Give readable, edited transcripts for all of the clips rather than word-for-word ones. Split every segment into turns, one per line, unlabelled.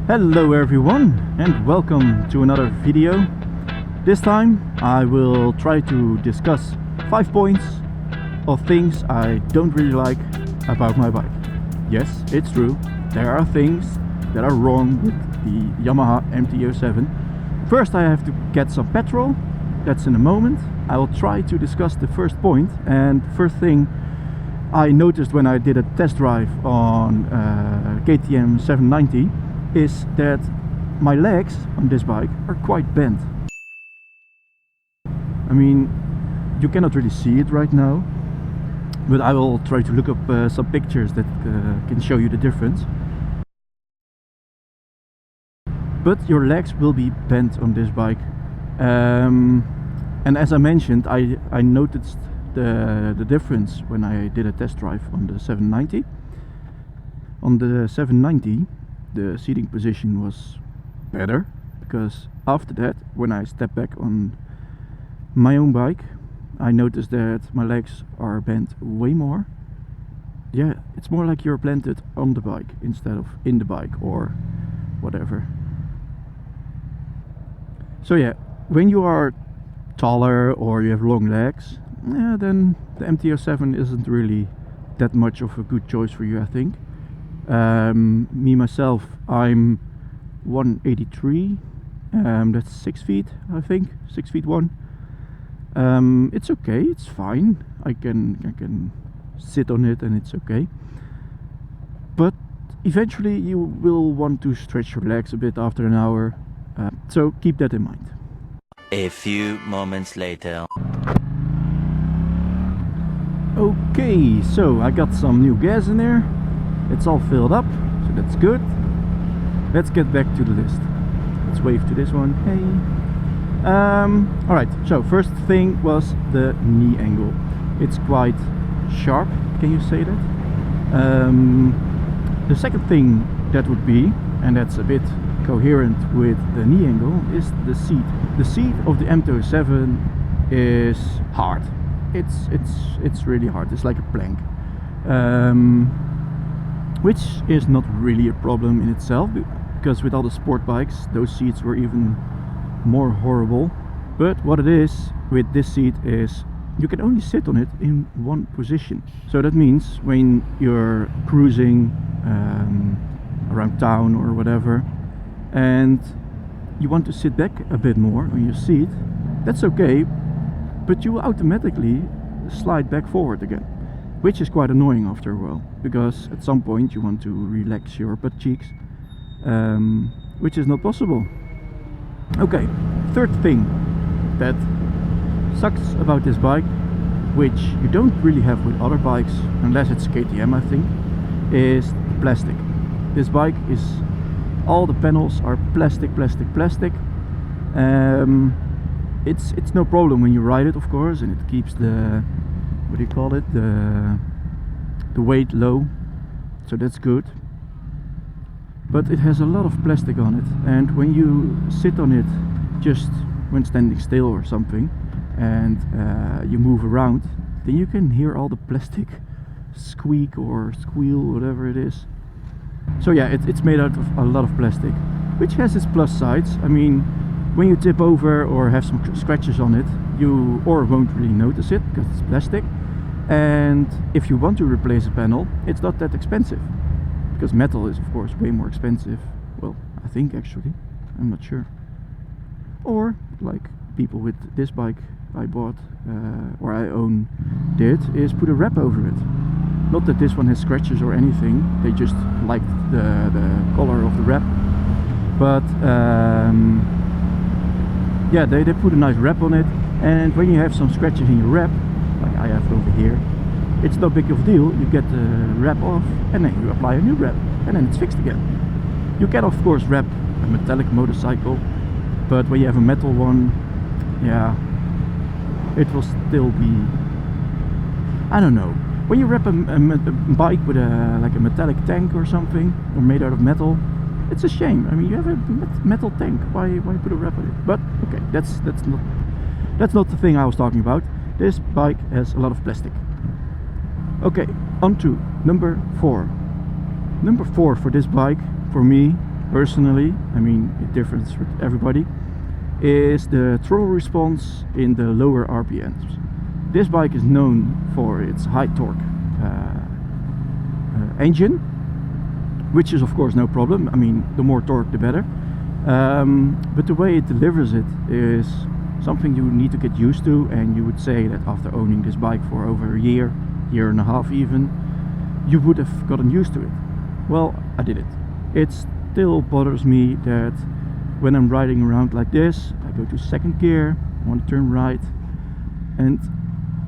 Hello everyone and welcome to another video. This time I will try to discuss 5 points of things I don't really like about my bike. Yes, it's true, there are things that are wrong with the Yamaha MT-07. First I have to get some petrol, that's in a moment. I will try to discuss the first point, and first thing I noticed when I did a test drive on KTM 790 is that my legs on this bike are quite bent. I mean, you cannot really see it right now, but I will try to look up some pictures that can show you the difference. But your legs will be bent on this bike, and as I mentioned, I noticed the difference when I did a test drive on the 790. On the 790 the seating position was better, because after that, when I stepped back on my own bike, I noticed that my legs are bent way more. Yeah, it's more like you're planted on the bike instead of in the bike or whatever. So yeah, when you are taller or you have long legs, yeah, then the MT-07 isn't really that much of a good choice for you, I think. Me myself, I'm 183, that's 6 feet, I think, 6 feet 1. It's okay, it's fine, I can sit on it and it's okay, but eventually you will want to stretch your legs a bit after an hour, so keep that in mind.
A few moments later.
Okay, so I got some new gas in there. It's all filled up, so that's good. Let's get back to the list. Let's wave to this one. Hey. Alright, so first thing was the knee angle. It's quite sharp, can you say that? The second thing that would be, and that's a bit coherent with the knee angle, is the seat. The seat of the MT-07 is hard. It's really hard. It's like a plank. Which is not really a problem in itself, because with all the sport bikes those seats were even more horrible. But what it is with this seat is you can only sit on it in one position. So that means when you're cruising around town or whatever, and you want to sit back a bit more on your seat, that's okay, but you will automatically slide back forward again, which is quite annoying after a while, because at some point you want to relax your butt cheeks, which is not possible. Okay, third thing that sucks about this bike, which you don't really have with other bikes, unless it's KTM I think, is the plastic. This bike is, all the panels are plastic. It's no problem when you ride it, of course, and it keeps the, what do you call it, the weight low, so that's good. But it has a lot of plastic on it, and when you sit on it just when standing still or something, and you move around, then you can hear all the plastic squeak or squeal, whatever it is. So yeah, it's made out of a lot of plastic, which has its plus sides. I mean, when you tip over or have some scratches on it, you won't really notice it because it's plastic. And if you want to replace a panel, it's not that expensive, because metal is of course way more expensive. Well, I think actually, I'm not sure. Or like people with this bike I bought or I own did, is put a wrap over it. Not that this one has scratches or anything, they just liked the color of the wrap, but yeah, they put a nice wrap on it, and when you have some scratches in your wrap, like I have over here, it's no big of a deal. You get the wrap off and then you apply a new wrap and then it's fixed again. You can of course wrap a metallic motorcycle, but when you have a metal one, yeah, it will still be, I don't know. When you wrap a bike with like a metallic tank or something, or made out of metal, it's a shame. I mean, you have a metal tank, why put a wrap on it? But okay, that's not the thing I was talking about. This bike has a lot of plastic. Okay, on to number 4. Number 4 for this bike, for me, personally, I mean it differs with everybody, is the throttle response in the lower RPMs. This bike is known for its high torque engine, which is of course no problem. I mean, the more torque the better. But the way it delivers it is something you need to get used to, and you would say that after owning this bike for over a year and a half even, you would have gotten used to it. Well, I did it. It still bothers me that when I'm riding around like this, I go to second gear, I want to turn right, and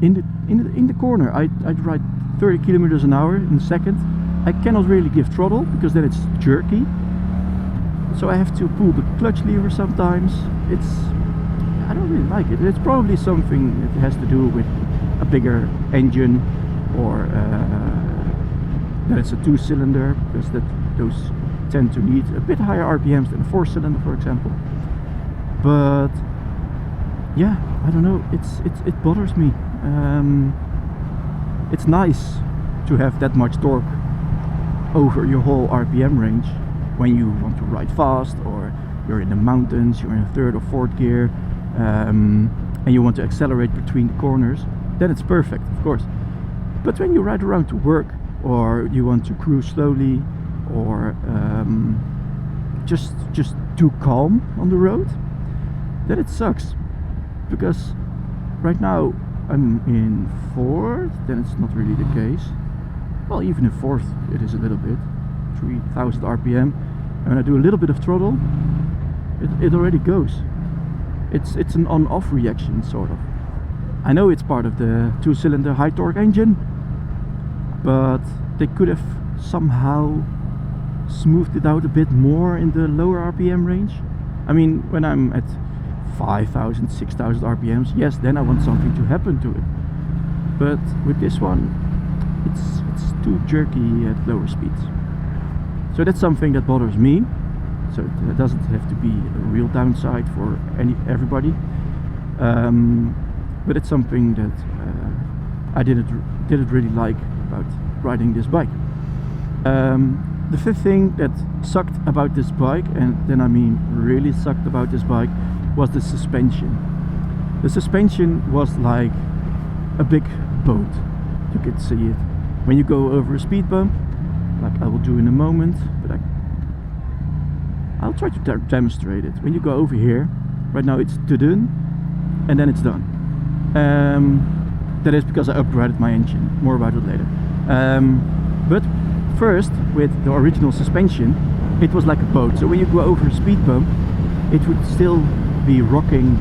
in the corner I'd ride 30 kilometers an hour in a second. I cannot really give throttle because then it's jerky, so I have to pull the clutch lever sometimes. I don't really like it. It's probably something that has to do with a bigger engine, or that it's a 2-cylinder, because those tend to need a bit higher RPMs than a 4-cylinder, for example. But yeah, I don't know, it bothers me. It's nice to have that much torque over your whole RPM range when you want to ride fast, or you're in the mountains, you're in a third or fourth gear, and you want to accelerate between the corners. Then it's perfect, of course. But when you ride around to work, or you want to cruise slowly, or just too calm on the road, then it sucks. Because right now I'm in 4th, then it's not really the case. Well, even in 4th it is a little bit, 3000 RPM, and when I do a little bit of throttle, it already goes. It's an on-off reaction, sort of. I know it's part of the 2-cylinder high torque engine, but they could have somehow smoothed it out a bit more in the lower RPM range. I mean, when I'm at 5000, 6000 RPMs, yes, then I want something to happen to it. But with this one, it's too jerky at lower speeds. So that's something that bothers me. So it doesn't have to be a real downside for everybody. But it's something that I didn't really like about riding this bike. The fifth thing that sucked about this bike, and then I mean really sucked about this bike, was the suspension. The suspension was like a big boat. You could see it when you go over a speed bump, like I will do in a moment, but I'll try to demonstrate it. When you go over here, right now it's done, and then it's done. That is because I upgraded my engine. More about it later. But first, with the original suspension, it was like a boat. So when you go over a speed bump, it would still be rocking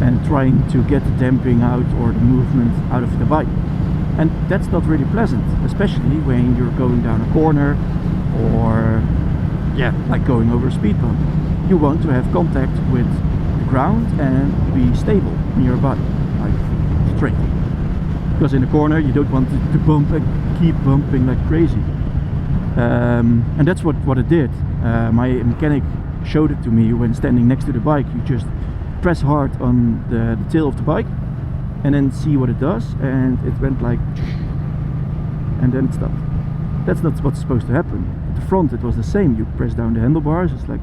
and trying to get the damping out or the movement out of the bike. And that's not really pleasant, especially when you're going down a corner, or yeah, like going over a speed bump. You want to have contact with the ground and be stable in your bike, like straight. Because in the corner you don't want it to bump and keep bumping like crazy. And that's what it did. My mechanic showed it to me when standing next to the bike. You just press hard on the tail of the bike and then see what it does, and it went like, and then it stopped. That's not what's supposed to happen. At the front it was the same. You press down the handlebars, it's like,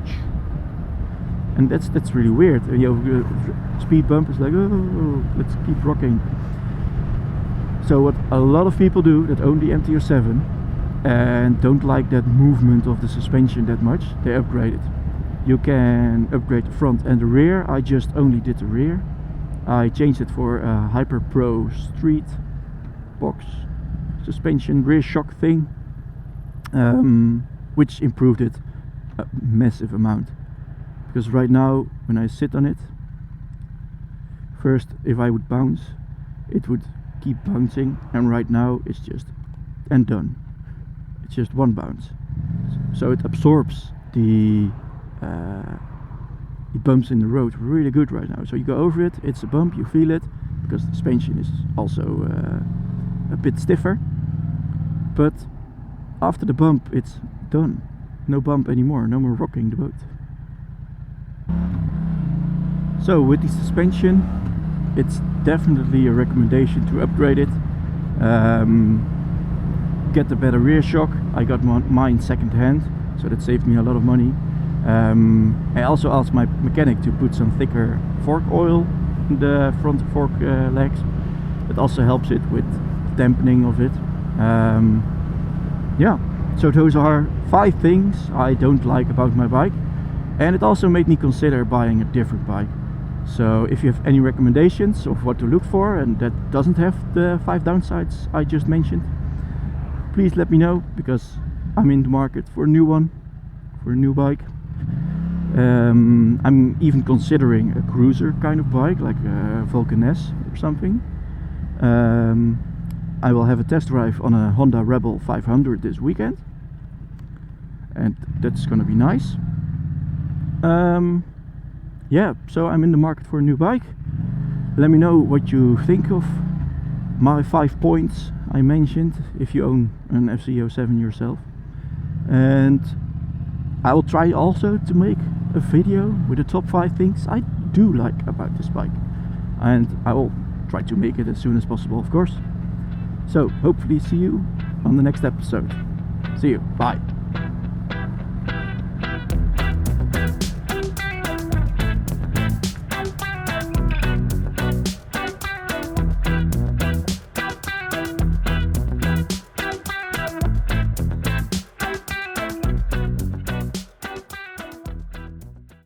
and that's really weird. And you have a speed bump, it's like, oh, let's keep rocking. So what a lot of people do that own the MT-07 and don't like that movement of the suspension that much, they upgrade it. You can upgrade the front and the rear. I just only did the rear. I changed it for a Hyper Pro Street box suspension rear shock thing, which improved it a massive amount. Because right now when I sit on it, first if I would bounce, it would keep bouncing, and right now it's just and done. It's just one bounce, so it absorbs the bumps in the road really good right now. So you go over it, it's a bump, you feel it, because the suspension is also a bit stiffer, but after the bump it's done. No bump anymore, no more rocking the boat. So with the suspension, it's definitely a recommendation to upgrade it. Get the better rear shock. I got mine second hand, so that saved me a lot of money. I also asked my mechanic to put some thicker fork oil in the front fork legs. It also helps it with dampening of it. Yeah, so those are 5 things I don't like about my bike, and it also made me consider buying a different bike. So if you have any recommendations of what to look for and that doesn't have the 5 downsides I just mentioned, please let me know, because I'm in the market for a new one, for a new bike. I'm even considering a cruiser kind of bike, like a Vulcan S or something. I will have a test drive on a Honda Rebel 500 this weekend, and that's gonna be nice. Yeah, so I'm in the market for a new bike. Let me know what you think of my 5 points I mentioned, if you own an MT-07 yourself. And I will try also to make a video with the top 5 things I do like about this bike, and I will try to make it as soon as possible, of course. So hopefully see you on the next episode. See you, bye.